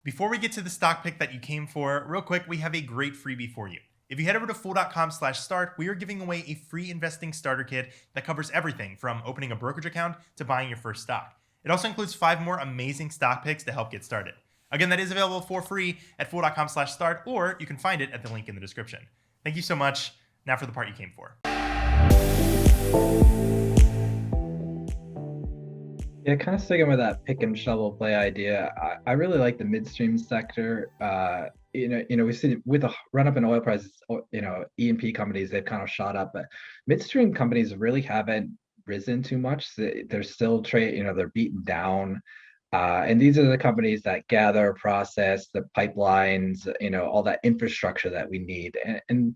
Before we get to the stock pick that you came for, real quick, we have a great freebie for you. If you head over to fool.com/start, we are giving away a free investing starter kit that covers everything from opening a brokerage account to buying your first stock. It also includes 5 more amazing stock picks to help get started. Again, that is available for free at fool.com/start, or you can find it at the link in the description. Thank you so much. Now for the part you came for. Yeah, kind of sticking with that pick and shovel play idea. I really like the midstream sector. We've seen with the run up in oil prices, E&P companies, they've kind of shot up, but midstream companies really haven't risen too much. They're still trade, they're beaten down. And these are the companies that gather, process the pipelines, all that infrastructure that we need. And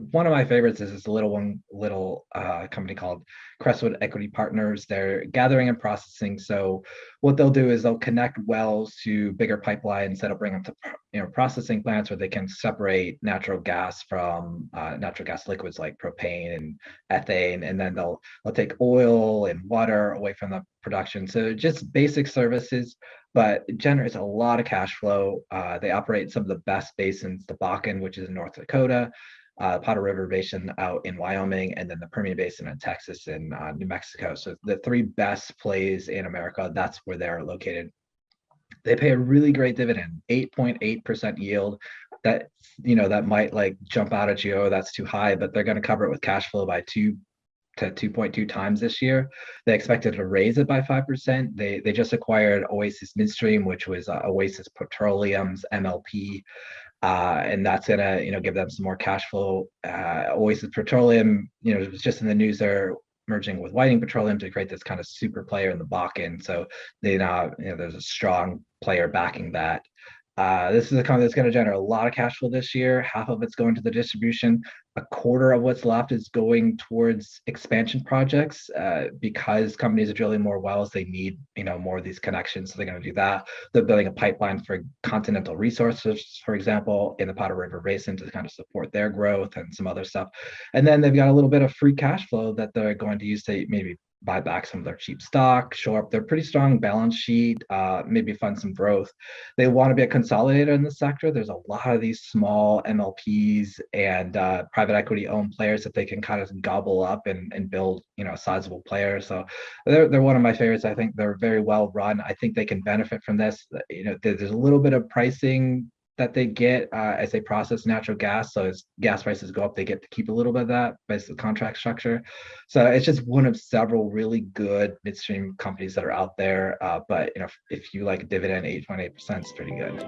one of my favorites is this little company called Crestwood Equity Partners. They're gathering and processing. So what they'll do is they'll connect wells to bigger pipelines that'll bring them to processing plants where they can separate natural gas from natural gas liquids like propane and ethane, and then they'll take oil and water away from the production. So just basic services, but it generates a lot of cash flow. They operate in some of the best basins, the Bakken, which is in North Dakota, Powder River Basin out in Wyoming, and then the Permian Basin in Texas and New Mexico. So the three best plays in America, that's where they're located. They pay a really great dividend, 8.8% yield. That that might like jump out at you, oh, that's too high, but they're going to cover it with cash flow by 2 to 2.2 times this year. They expected to raise it by 5%. They just acquired Oasis Midstream, which was Oasis Petroleum's MLP, and that's gonna give them some more cash flow. Oasis Petroleum, it was just in the news they're merging with Whiting Petroleum to create this kind of super player in the Bakken. So they now there's a strong player backing that. This is a company that's going to generate a lot of cash flow this year. Half of it's going to the distribution. A quarter of what's left is going towards expansion projects because companies are drilling more wells. They need more of these connections, so they're going to do that. They're building a pipeline for Continental Resources, for example, in the Powder River Basin to kind of support their growth and some other stuff. And then they've got a little bit of free cash flow that they're going to use to maybe buy back some of their cheap stock, shore up their pretty strong balance sheet, maybe fund some growth. They want to be a consolidator in the sector. There's a lot of these small MLPs and private equity owned players that they can kind of gobble up and build, a sizable player. So they're one of my favorites. I think they're very well run. I think they can benefit from this. There's a little bit of pricing that they get as they process natural gas. So as gas prices go up, they get to keep a little bit of that based on the contract structure. So it's just one of several really good midstream companies that are out there. But if you like Dividend, 8.8% is pretty good.